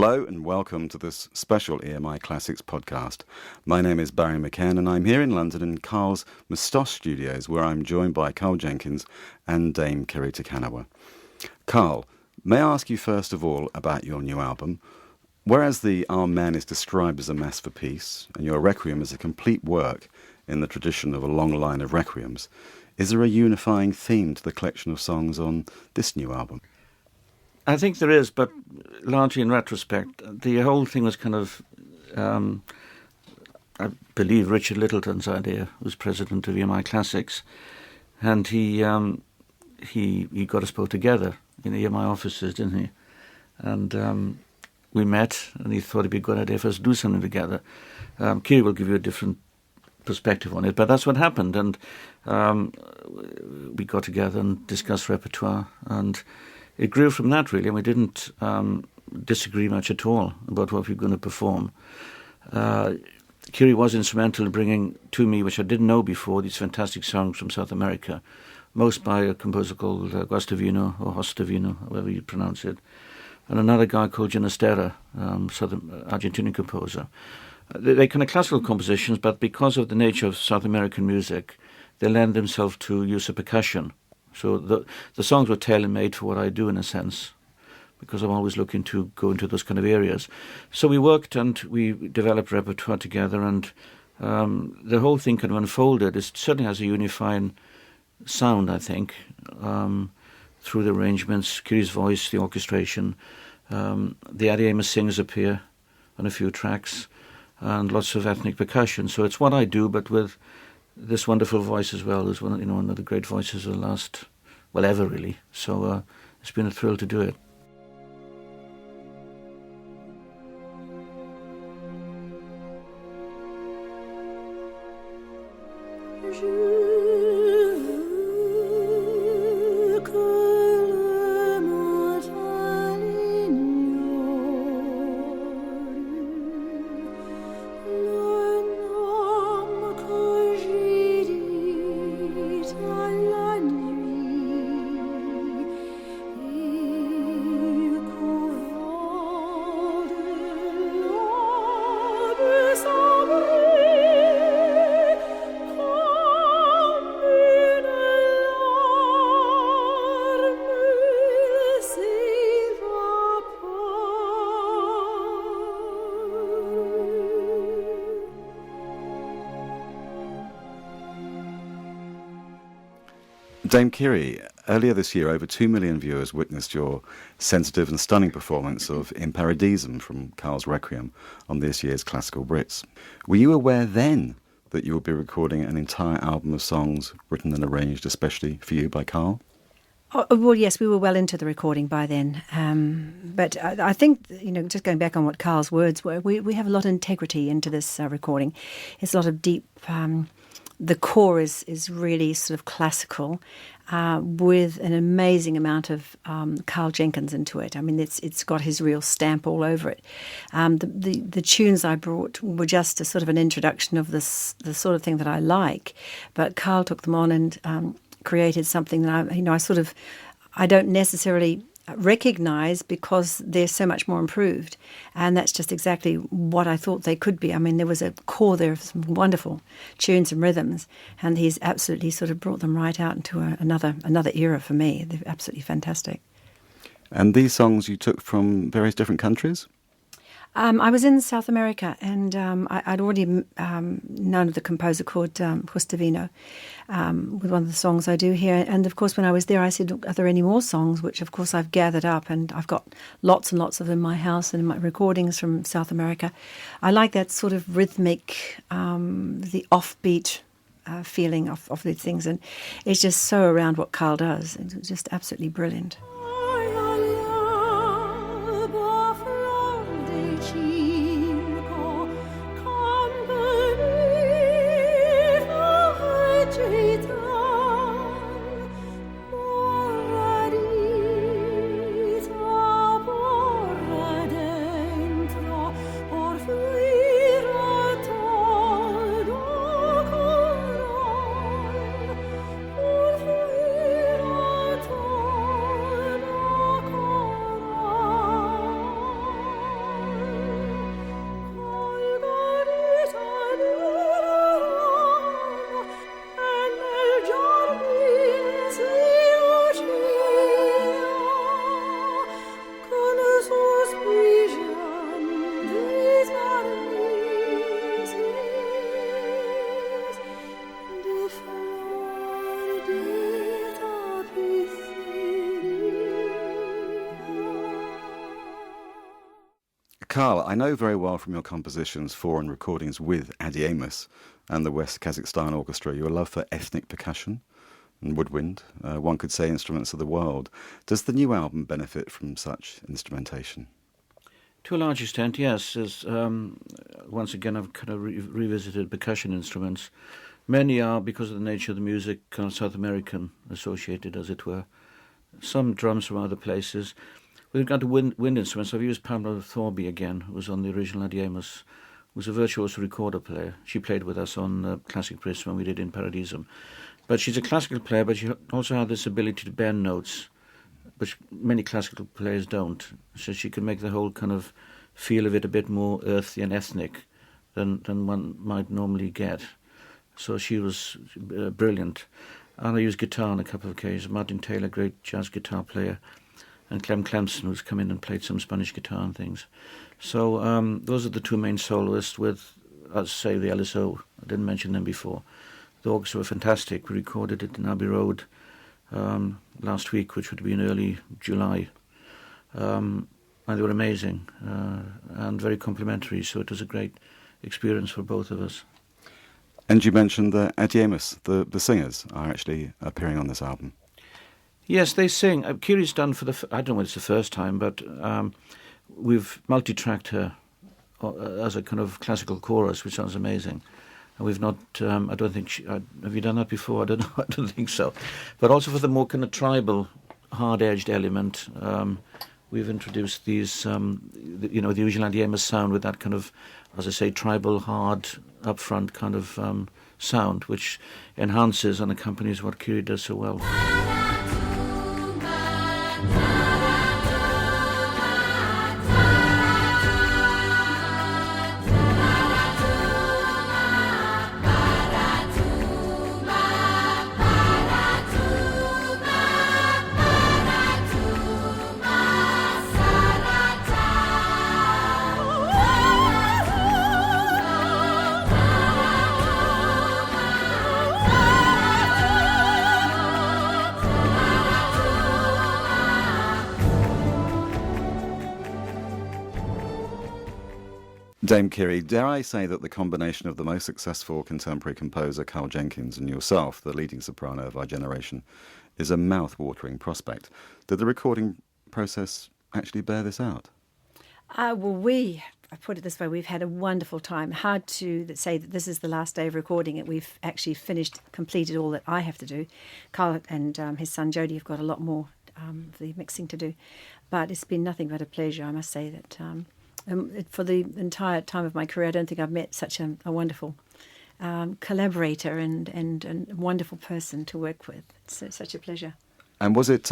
Hello and welcome to this special EMI Classics podcast. My name is Barry McCann and I'm here in London in Karl's Moustache Studios, where I'm joined by Karl Jenkins and Dame Kiri Kanawa. Karl, may I ask you first of all about your new album? Whereas the Amen is described as a mass for peace and your Requiem is a complete work in the tradition of a long line of requiems, is there a unifying theme to the collection of songs on this new album? I think there is, but largely in retrospect. The whole thing was kind of, I believe, Richard Littleton's idea, who was president of EMI Classics, and he got us both together in the EMI offices, didn't he? And we met, and he thought it'd be a good idea for us to do something together. Kiri will give you a different perspective on it, but that's what happened, and we got together and discussed repertoire, and it grew from that, really, and we didn't disagree much at all about what we were going to perform. Kiri was instrumental in bringing to me, which I didn't know before, these fantastic songs from South America, most by a composer called Guastavino, or Hostavino, however you pronounce it, and another guy called Ginastera, Southern Argentinian composer. They're kind of classical compositions, but because of the nature of South American music, they lend themselves to use of percussion. So the songs were tailor-made for what I do, in a sense, because I'm always looking to go into those kind of areas. So we worked and we developed repertoire together, and the whole thing kind of unfolded. It certainly has a unifying sound, I think, through the arrangements, Kiri's voice, the orchestration. The Ariema singers appear on a few tracks, and lots of ethnic percussion. So it's what I do, but with this wonderful voice as well. Is one of the great voices of the last, well, ever really. So it's been a thrill to do it. Dame Kiri, earlier this year, over 2 million viewers witnessed your sensitive and stunning performance of In Paradisum from Karl's Requiem on this year's Classical Brits. Were you aware then that you would be recording an entire album of songs written and arranged especially for you by Karl? Oh, well, yes, we were well into the recording by then. But I think, just going back on what Karl's words were, we have a lot of integrity into this recording. It's a lot of deep... the core is really sort of classical, with an amazing amount of Karl Jenkins into it. I mean, it's got his real stamp all over it. The tunes I brought were just a sort of an introduction of the sort of thing that I like, but Karl took them on and created something that I don't necessarily recognise because they're so much more improved, and that's just exactly what I thought they could be. I mean, there was a core there of some wonderful tunes and rhythms, and he's absolutely sort of brought them right out into another era for me. They're absolutely fantastic. And these songs you took from various different countries? I was in South America, and I'd already known of the composer called Guastavino with one of the songs I do here. And, of course, when I was there, I said, are there any more songs? Which, of course, I've gathered up, and I've got lots and lots of them in my house and in my recordings from South America. I like that sort of rhythmic, the offbeat feeling of these things. And it's just so around what Karl does. It's just absolutely brilliant. Karl, I know very well from your compositions for and recordings with Adi Amos and the West Kazakhstan Orchestra your love for ethnic percussion and woodwind, one could say instruments of the world. Does the new album benefit from such instrumentation? To a large extent, yes. As, once again, I've kind of revisited percussion instruments. Many are, because of the nature of the music, kind of South American associated, as it were. Some drums from other places. With regard to wind instruments, I've used Pamela Thorby again, who was on the original Adi Amos, who was a virtuoso recorder player. She played with us on Classic Pris when we did In Paradisum. But she's a classical player, but she also had this ability to bend notes, which many classical players don't. So she can make the whole kind of feel of it a bit more earthy and ethnic than one might normally get. So she was brilliant. And I used guitar on a couple of occasions. Martin Taylor, great jazz guitar player, and Clem Clemson, who's come in and played some Spanish guitar and things. So those are the two main soloists with, I'd say, the LSO. I didn't mention them before. The orchestra were fantastic. We recorded it in Abbey Road last week, which would be in early July. And they were amazing and very complimentary, so it was a great experience for both of us. And you mentioned that Adi Amos, the singers, are actually appearing on this album. Yes, they sing. Kiri's done for I don't know whether it's the first time, but we've multi-tracked her as a kind of classical chorus, which sounds amazing. And we've not, I don't think, have you done that before? I don't know, I don't think so. But also for the more kind of tribal, hard-edged element, we've introduced these, the usual Adi Amos sound with that kind of, as I say, tribal, hard, upfront kind of sound, which enhances and accompanies what Kiri does so well. Dame Kiri, dare I say that the combination of the most successful contemporary composer Karl Jenkins and yourself, the leading soprano of our generation, is a mouth-watering prospect. Did the recording process actually bear this out? I put it this way, we've had a wonderful time. Hard to say that this is the last day of recording it. We've actually completed all that I have to do. Karl and his son Jody have got a lot more of the mixing to do. But it's been nothing but a pleasure, I must say that... for the entire time of my career, I don't think I've met such a wonderful collaborator and wonderful person to work with. It's such a pleasure. And was it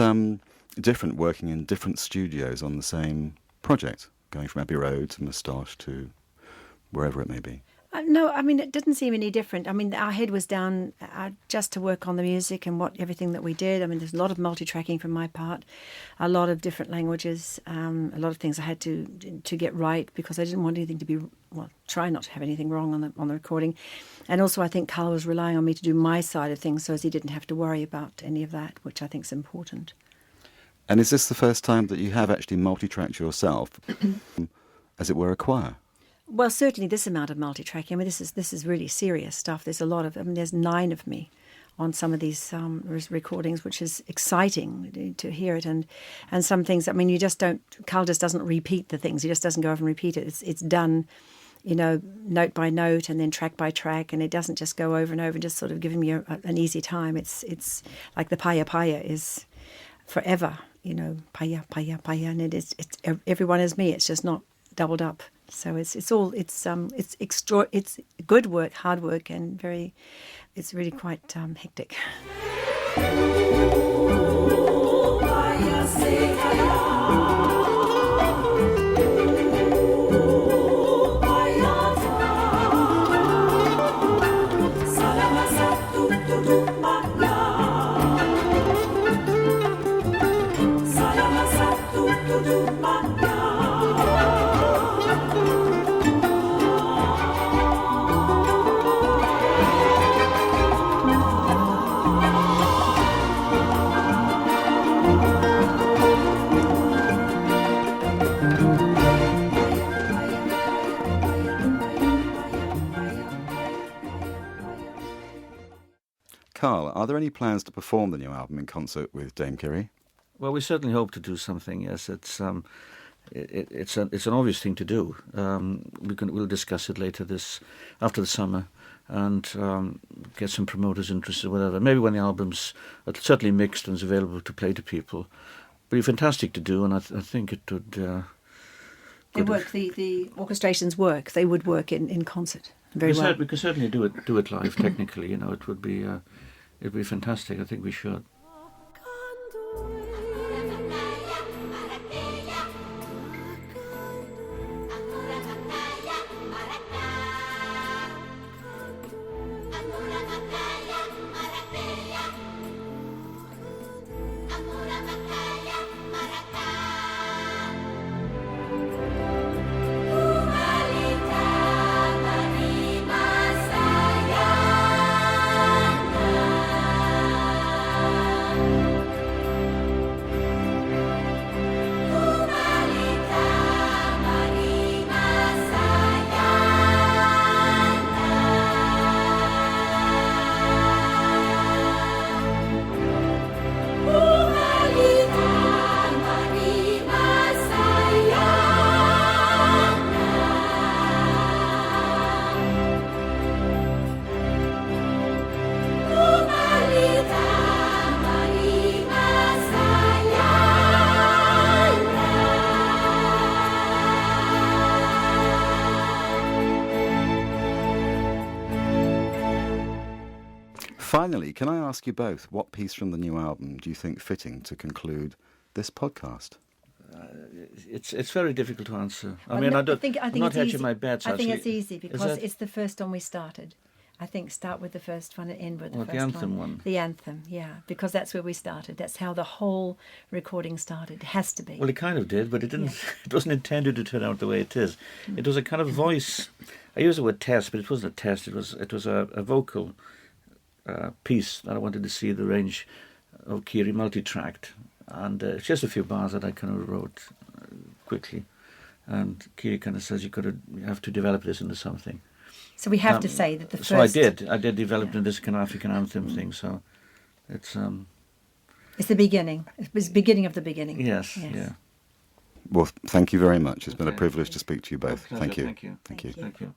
different working in different studios on the same project, going from Abbey Road to Moustache to wherever it may be? No, I mean, it didn't seem any different. I mean, our head was down just to work on the music and everything that we did. I mean, there's a lot of multi-tracking from my part, a lot of different languages, a lot of things I had to get right because I didn't want anything to be, try not to have anything wrong on the recording. And also I think Karl was relying on me to do my side of things so as he didn't have to worry about any of that, which I think is important. And is this the first time that you have actually multi-tracked yourself, as it were, a choir? Well, certainly this amount of multi-tracking. I mean, this is really serious stuff. There's a lot of. I mean, there's 9 of me on some of these recordings, which is exciting to hear it. And some things. I mean, you just don't. Karl just doesn't repeat the things. He just doesn't go over and repeat it. It's done, note by note and then track by track, and it doesn't just go over and over and just sort of giving me an easy time. It's like the Paya Paya is forever. Paya Paya Paya, and it's everyone is me. It's just not doubled up. So it's good work, hard work, and it's really quite hectic. Karl, are there any plans to perform the new album in concert with Dame Kiri? Well, we certainly hope to do something. Yes, it's an obvious thing to do. We'll discuss it after the summer, and get some promoters interested, whatever. Maybe when the album's certainly mixed and is available to play to people. It'd be fantastic to do, and I think it would. They work. The orchestrations work. They would work in concert very well. We could certainly do it live. Technically, it would be it'd be fantastic. I think we should. Finally, can I ask you both, what piece from the new album do you think fitting to conclude this podcast? It's very difficult to answer. I mean, think I'm not it's hedging easy. my bets. I think actually. it's easy because it's the first one we started. I think start with the first one and end with the first the anthem one. The anthem, yeah, because that's where we started. That's how the whole recording started. It has to be. Well, it kind of did, but it didn't. Yeah. It wasn't intended to turn out the way it is. It was a kind of voice. I use the word test, but it wasn't a test. It was a vocal piece that I wanted to see the range of Kiri multi-tracked, and it's just a few bars that I kind of wrote quickly, and Kiri kind of says you have to develop this into something. So we have to say that the first. So I did develop into this kind of African anthem thing. So it's the beginning. It was the beginning of the beginning. Yes. Yeah. Well, thank you very much. It's been a privilege to speak to you both. Thank you. Thank you. Thank you.